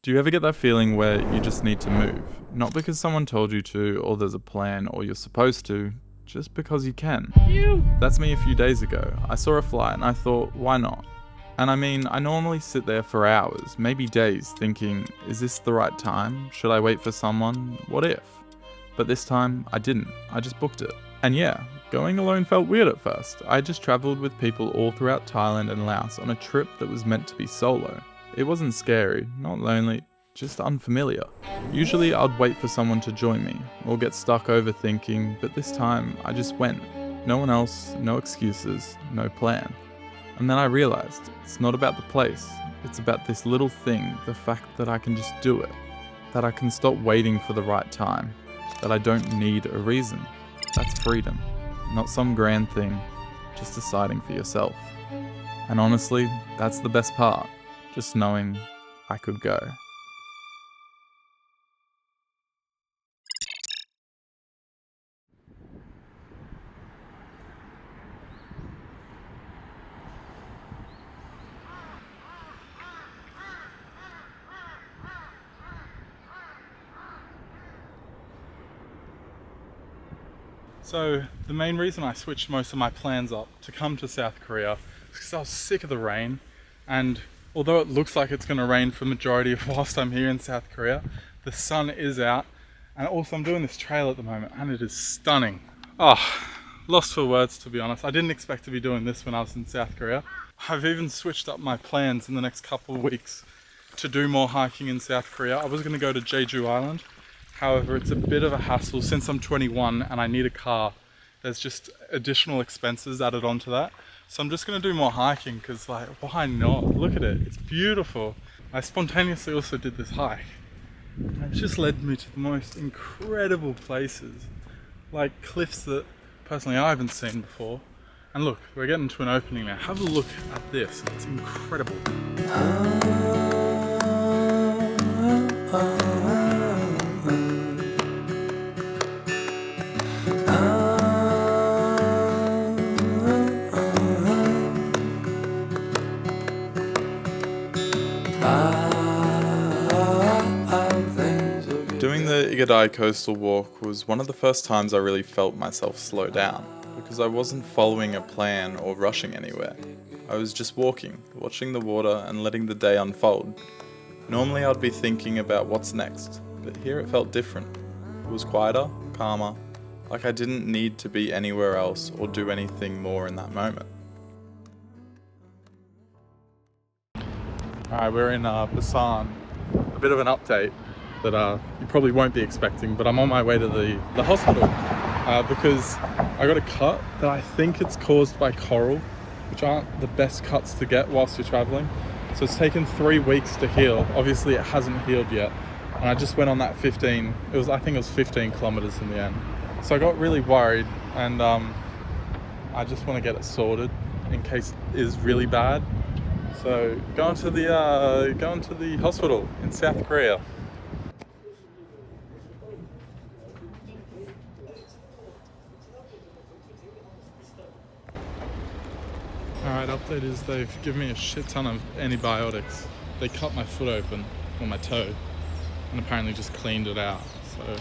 Do you ever get that feeling where you just need to move? Not because someone told you to, or there's a plan, or you're supposed to, just because you can. That's me a few days ago. I saw a fly and I thought, why not? And I mean, I normally sit there for hours, maybe days, thinking, is this the right time? Should I wait for someone? What if? But this time, I didn't. I just booked it. And yeah, going alone felt weird at first. I just travelled with people all throughout Thailand and Laos on a trip that was meant to be solo. It wasn't scary, not lonely, just unfamiliar. Usually I'd wait for someone to join me, or get stuck overthinking, but this time I just went. No one else, no excuses, no plan. And then I realised, it's not about the place, it's about this little thing, the fact that I can just do it. That I can stop waiting for the right time. That I don't need a reason. That's freedom. Not some grand thing, just deciding for yourself. And honestly, that's the best part. Just knowing I could go. So the main reason I switched most of my plans up to come to South Korea is because I was sick of the rain, and although it looks like it's going to rain for the majority of whilst I'm here in South Korea, the sun is out, and also I'm doing this trail at the moment and it is stunning. Oh, lost for words, to be honest. I didn't expect to be doing this when I was in South Korea. I've even switched up my plans in the next couple of weeks to do more hiking in South Korea. I was going to go to Jeju Island. However, it's a bit of a hassle since I'm 21 and I need a car. There's just additional expenses added onto that. So I'm just gonna do more hiking because, like, why not? Look at it, it's beautiful. I spontaneously also did this hike. And it's just led me to the most incredible places. Like cliffs that personally I haven't seen before. And look, we're getting to an opening now. Have a look at this, it's incredible. Doing the Igadai coastal walk was one of the first times I really felt myself slow down, because I wasn't following a plan or rushing anywhere. I was just walking, watching the water and letting the day unfold. Normally I'd be thinking about what's next, but here it felt different. It was quieter, calmer, like I didn't need to be anywhere else or do anything more in that moment. Alright, we're in Busan. A bit of an update that you probably won't be expecting, but I'm on my way to the hospital because I got a cut that I think it's caused by coral, which aren't the best cuts to get whilst you're traveling. So it's taken 3 weeks to heal. Obviously it hasn't healed yet. And I just went on that I think it was 15 kilometers in the end. So I got really worried, and I just want to get it sorted in case it is really bad. So going to the hospital in South Korea. Alright, update is they've given me a shit ton of antibiotics. They cut my foot open, or my toe, and apparently just cleaned it out. So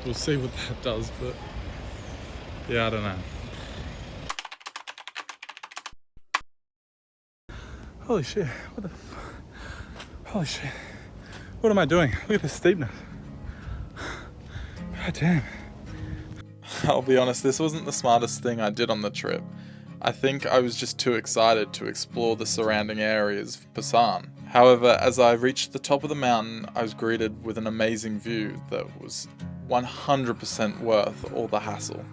we'll see what that does, but yeah, I don't know. Holy shit, holy shit. What am I doing? Look at the steepness. God damn. I'll be honest, this wasn't the smartest thing I did on the trip. I think I was just too excited to explore the surrounding areas of Busan. However, as I reached the top of the mountain, I was greeted with an amazing view that was 100% worth all the hassle.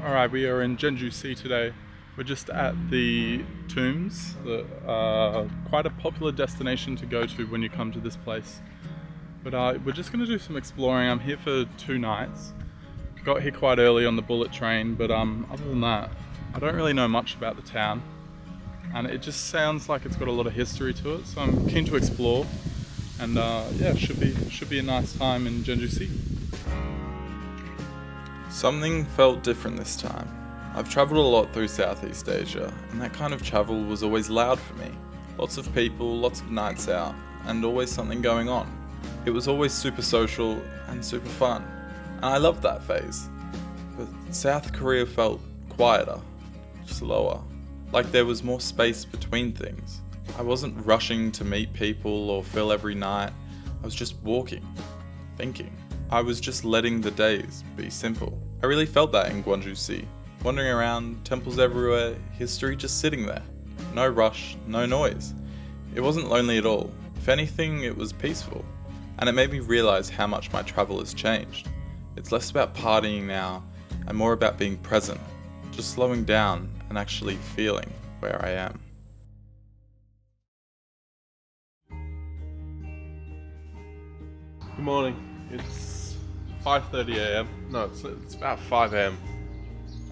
Alright, we are in Gyeongju Sea today. We're just at the tombs that are quite a popular destination to go to when you come to this place. But we're just going to do some exploring. I'm here for 2 nights. Got here quite early on the bullet train, but other than that, I don't really know much about the town. and it just sounds like it's got a lot of history to it, so I'm keen to explore. And yeah, should be a nice time in Gyeongju. Something felt different this time. I've travelled a lot through Southeast Asia, and that kind of travel was always loud for me. Lots of people, lots of nights out, and always something going on. It was always super social and super fun, and I loved that phase. But South Korea felt quieter, slower, like there was more space between things. I wasn't rushing to meet people or fill every night. I was just walking, thinking. I was just letting the days be simple. I really felt that in Gyeongju. Wandering around, temples everywhere, history just sitting there. No rush, no noise. It wasn't lonely at all. If anything, it was peaceful. And it made me realize how much my travel has changed. It's less about partying now and more about being present, just slowing down and actually feeling where I am. Good morning. It's 5:30 a.m. No, it's about 5 a.m.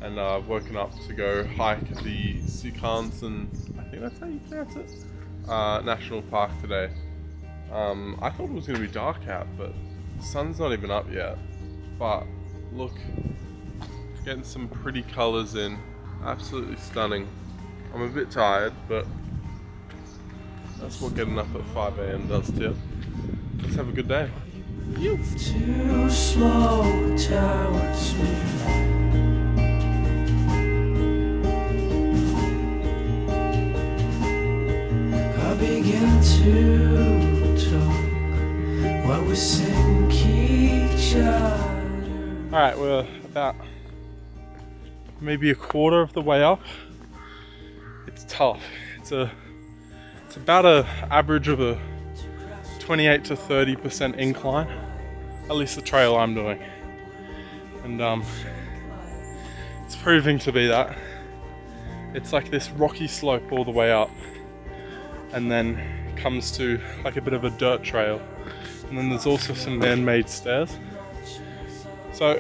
and I've woken up to go hike the Sikansen, I think that's how you pronounce it, National Park today. I thought it was going to be dark out, but the sun's not even up yet. But look, getting some pretty colours in. Absolutely stunning. I'm a bit tired, but that's what getting up at 5 a.m. does to you. Let's have a good day. Too slow towards me. I begin to talk while we sink each other. Alright, we're about maybe a quarter of the way up. It's tough. It's about an average of a 28 to 30% incline, at least the trail I'm doing, and it's proving to be that. It's like this rocky slope all the way up, and then comes to like a bit of a dirt trail, and then there's also some man-made stairs. So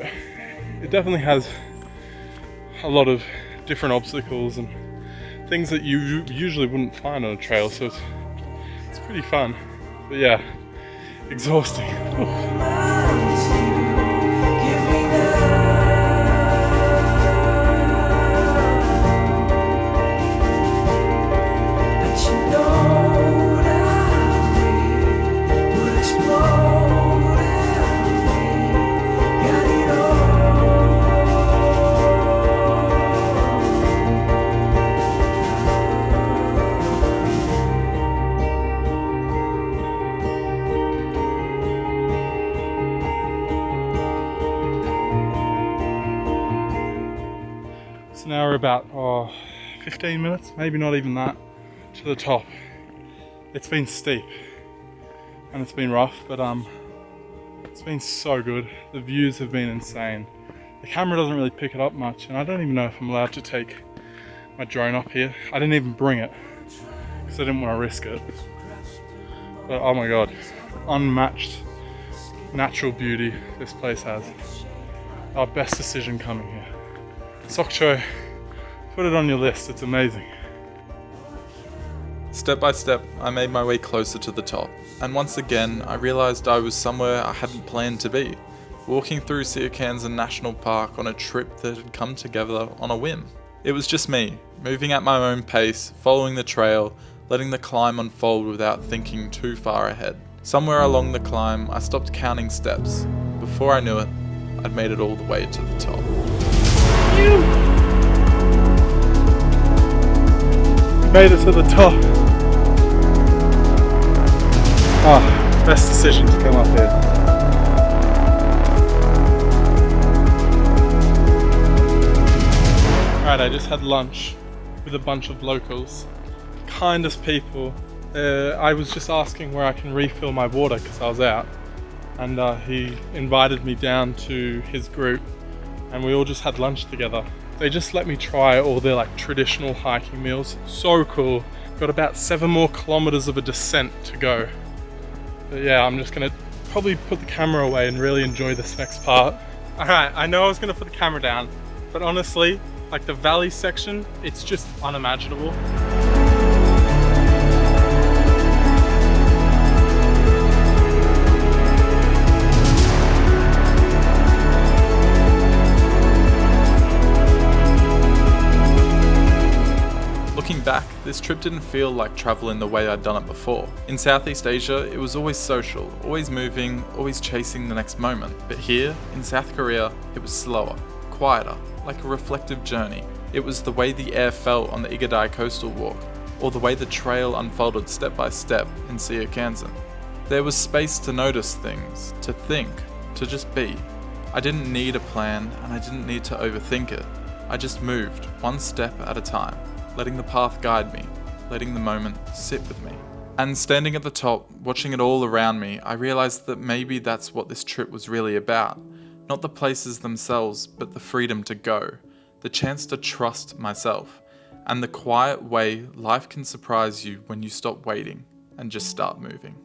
it definitely has a lot of different obstacles and things that you usually wouldn't find on a trail, so it's pretty fun. But yeah, exhausting. So now we're about 15 minutes, maybe not even that, to the top. It's been steep and it's been rough, but it's been so good. The views have been insane. The camera doesn't really pick it up much, and I don't even know if I'm allowed to take my drone up here. I didn't even bring it because I didn't want to risk it. But oh my god, unmatched natural beauty this place has. Our best decision coming here. Sokcho, put it on your list, it's amazing. Step by step, I made my way closer to the top, and once again, I realised I was somewhere I hadn't planned to be, walking through Gyeongju National Park on a trip that had come together on a whim. It was just me, moving at my own pace, following the trail, letting the climb unfold without thinking too far ahead. Somewhere along the climb, I stopped counting steps. Before I knew it, I'd made it all the way to the top. Made it to the top. Best decision to come up here. Alright, I just had lunch with a bunch of locals. Kindest people. I was just asking where I can refill my water because I was out, and he invited me down to his group and we all just had lunch together. They just let me try all their like traditional hiking meals. So cool. Got about 7 more kilometers of a descent to go. But yeah, I'm just gonna probably put the camera away and really enjoy this next part. Alright, I know I was gonna put the camera down, but honestly, like the valley section, it's just unimaginable. trip didn't feel like travel in the way I'd done it before. In Southeast Asia, it was always social, always moving, always chasing the next moment. But here, in South Korea, it was slower, quieter, like a reflective journey. It was the way the air felt on the Igadai coastal walk, or the way the trail unfolded step by step in Seokansan. There was space to notice things, to think, to just be. I didn't need a plan, and I didn't need to overthink it. I just moved, one step at a time, letting the path guide me, letting the moment sit with me. And standing at the top, watching it all around me, I realized that maybe that's what this trip was really about. Not the places themselves, but the freedom to go, the chance to trust myself, and the quiet way life can surprise you when you stop waiting and just start moving.